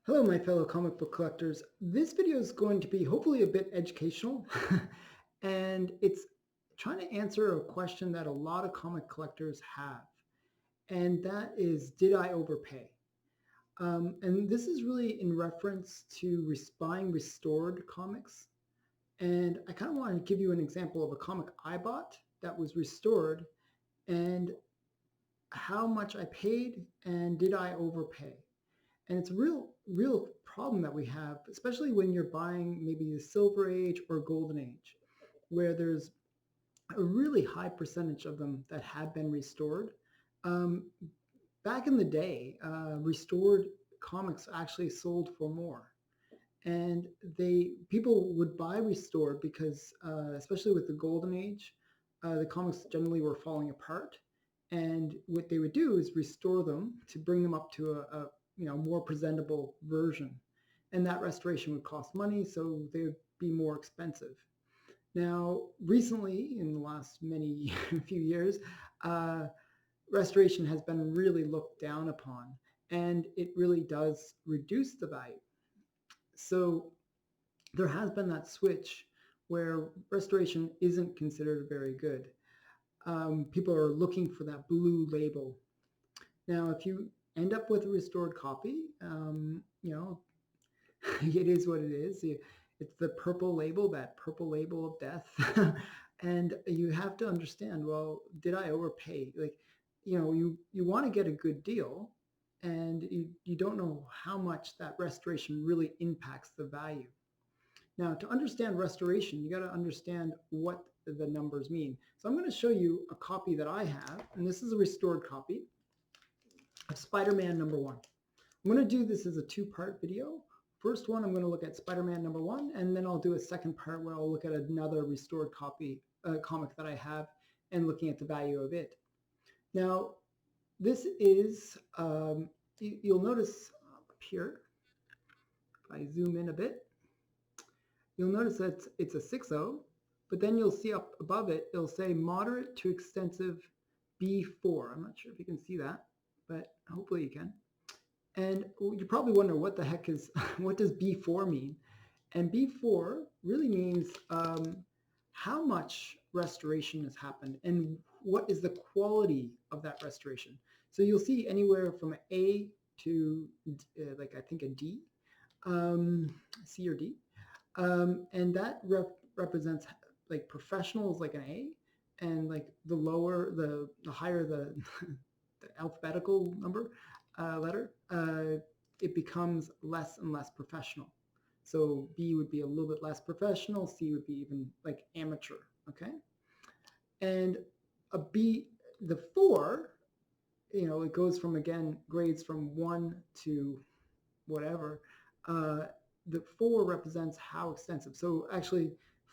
Hello, my fellow comic book collectors. This video is going to be hopefully a bit educational, and it's trying to answer a question that a lot of comic collectors have, and that is, did I overpay? And this is really in reference to buying restored comics, and I kind of want to give you an example of a comic I bought that was restored, and how much I paid, and did I overpay? And it's a real problem that we have, especially when you're buying maybe the Silver Age or Golden Age, where there's a really high percentage of them that have been restored. Um, Back in the day, restored comics actually sold for more. And people would buy restored because, especially with the Golden Age, the comics generally were falling apart. And what they would do is restore them to bring them up to a more presentable version. And that restoration would cost money, so they would be more expensive. Now, recently, in the last many few years, uh, restoration has been really looked down upon, and it really does reduce the value. So there has been that switch where restoration isn't considered very good. People are looking for that blue label. Now, if you end up with a restored copy, it is what it is. It's the purple label, that purple label of death. And you have to understand, well, did I overpay? Like, you want to get a good deal, and you don't know how much that restoration really impacts the value. Now, to understand restoration, you got to understand what the numbers mean. So I'm going to show you a copy that I have, and this is a restored copy of Spider-Man #1. I'm going to do this as a two-part video. First one, I'm going to look at Spider-Man #1, and then I'll do a second part where I'll look at another restored comic that I have and looking at the value of it. Now, this is, you'll notice up here, if I zoom in a bit, you'll notice that it's a 6.0, but then you'll see up above it, it'll say moderate to extensive B4. I'm not sure if you can see that, but hopefully you can. And you probably wonder what the heck is, what does B4 mean? And B4 really means how much restoration has happened and what is the quality of that restoration. So you'll see anywhere from an A to like I think a D, C or D. And that represents like professional is like an A, and like the lower, the higher the, the alphabetical number, letter, it becomes less and less professional. So B would be a little bit less professional, C would be even like amateur, okay? And a B, the 4, it goes from, again, grades from 1 to whatever. The 4 represents how extensive. So actually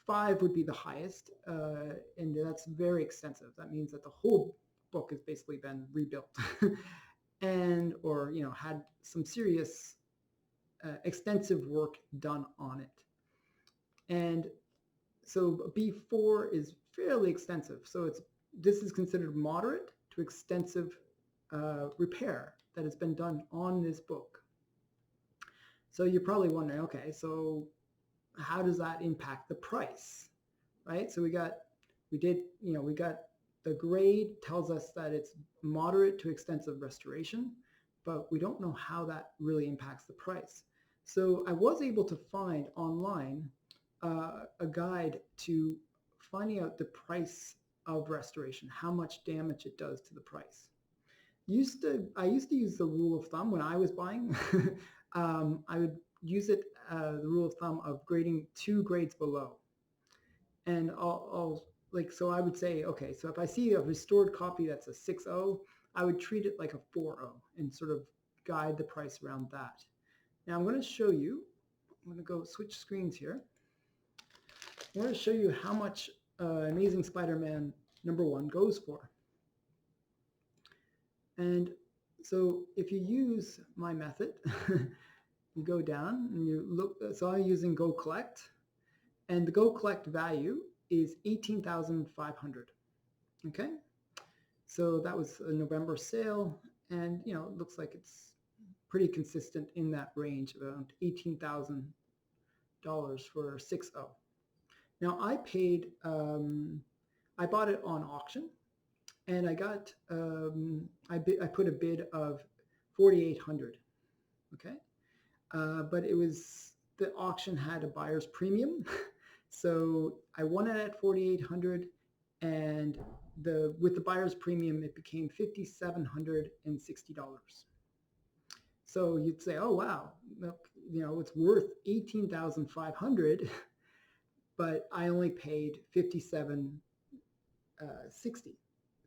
5 would be the highest, and that's very extensive. That means that the whole book has basically been rebuilt and or had some serious extensive work done on it. And so B4 is fairly extensive. So this is considered moderate to extensive repair that has been done on this book. So you're probably wondering, okay, so how does that impact the price, right? So we got the grade tells us that it's moderate to extensive restoration, but we don't know how that really impacts the price. So I was able to find online a guide to finding out the price of restoration, how much damage it does to the price. I used to use the rule of thumb when I was buying. I would use it, the rule of thumb of grading 2 grades below. And so I would say, okay, so if I see a restored copy that's a 6.0, I would treat it like a 4.0 and sort of guide the price around that. Now I'm going to show you, I'm going to go switch screens here. I'm going to show you how much Amazing Spider-Man #1 goes for. And so if you use my method, you go down and you look, so I'm using Go Collect, and the Go Collect value is 18,500. Okay, so that was a November sale, and it looks like it's pretty consistent in that range, around $18,000 for 6.0. Now I bought it on auction, and I got, I put a bid of 4,800. Okay. But the auction had a buyer's premium. So I won it at 4,800, and with the buyer's premium, it became $5,760. So you'd say, oh, wow, look, it's worth 18,500, but I only paid 5760.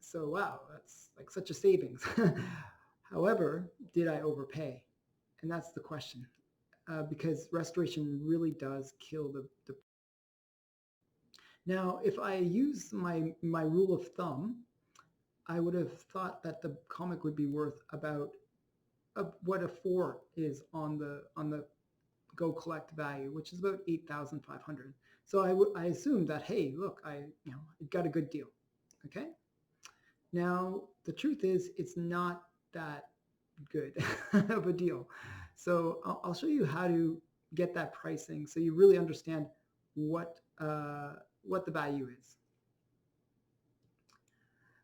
So wow, that's like such a savings. However, did I overpay? And that's the question, because restoration really does kill the. Now, if I use my rule of thumb, I would have thought that the comic would be worth about what a 4 is on the go collect value, which is about 8,500. So I assumed that, hey, look, I got a good deal. Okay. Now the truth is, it's not that good of a deal. So I'll show you how to get that pricing so you really understand what the value is.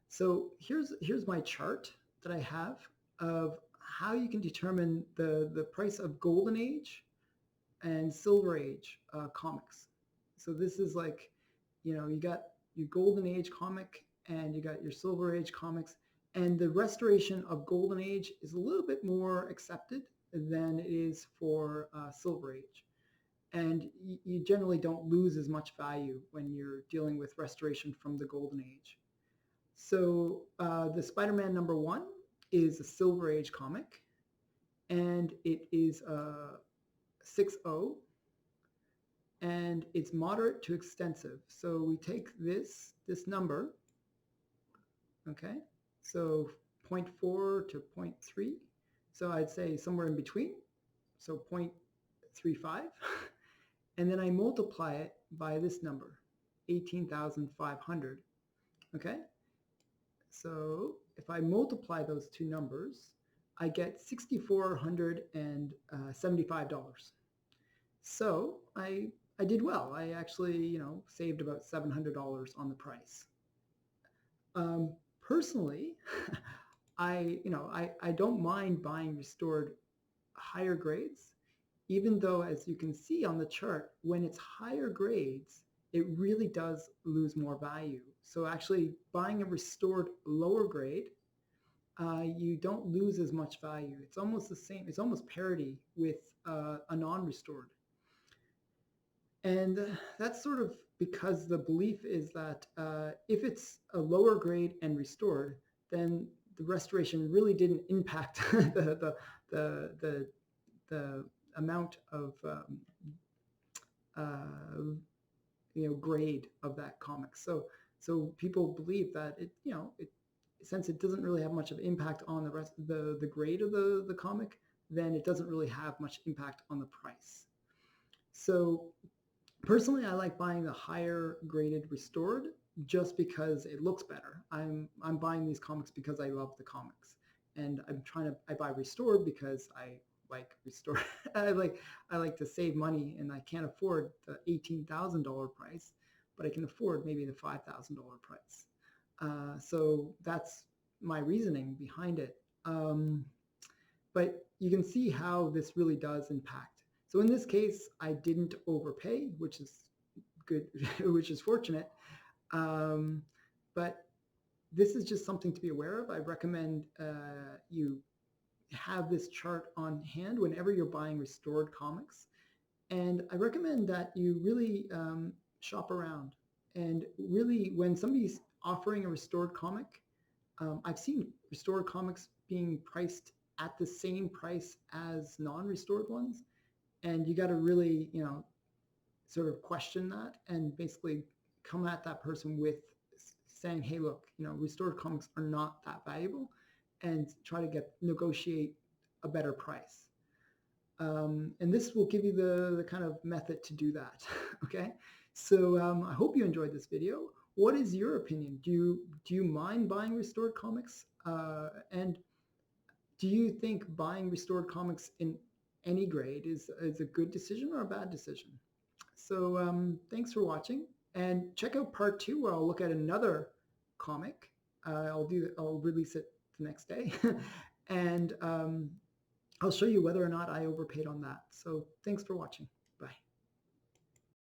So here's my chart that I have of how you can determine the price of Golden Age and Silver Age comics. So this is like, you got your Golden Age comic and you got your Silver Age comics, and the restoration of Golden Age is a little bit more accepted than it is for Silver Age. And you generally don't lose as much value when you're dealing with restoration from the Golden Age. So the Spider-Man #1 is a Silver Age comic, and it is a 6.0, and it's moderate to extensive. So we take this number, okay, so 0.4 to 0.3. So I'd say somewhere in between, so 0.35. And then I multiply it by this number, 18,500. Okay. So if I multiply those two numbers, I get $6,475. So I did well. I actually, saved about $700 on the price. Personally, I don't mind buying restored higher grades, even though, as you can see on the chart, when it's higher grades, it really does lose more value. So actually buying a restored lower grade, you don't lose as much value. It's almost the same. It's almost parity with a non-restored. And that's sort of because the belief is that if it's a lower grade and restored, then the restoration really didn't impact the amount of grade of that comic. So people believe that since it doesn't really have much of impact on the rest of the grade of the comic, then it doesn't really have much impact on the price. So personally, I like buying the higher graded restored just because it looks better. I'm buying these comics because I love the comics, and I buy restored because I like restored. I like to save money, and I can't afford the $18,000 price, but I can afford maybe the $5,000 price. So that's my reasoning behind it. But you can see how this really does impact. So in this case, I didn't overpay, which is good, which is fortunate. But this is just something to be aware of. I recommend you have this chart on hand whenever you're buying restored comics. And I recommend that you really shop around. And really, when somebody's offering a restored comic, I've seen restored comics being priced at the same price as non-restored ones. And you got to really, sort of question that and basically come at that person with saying, hey, look, restored comics are not that valuable, and try to negotiate a better price. And this will give you the kind of method to do that. Okay. So I hope you enjoyed this video. What is your opinion? Do you mind buying restored comics? And Do you think buying restored comics in any grade is a good decision or a bad decision? So thanks for watching, and check out part two where I'll look at another comic. I'll release it the next day, and I'll show you whether or not I overpaid on that. So thanks for watching. Bye.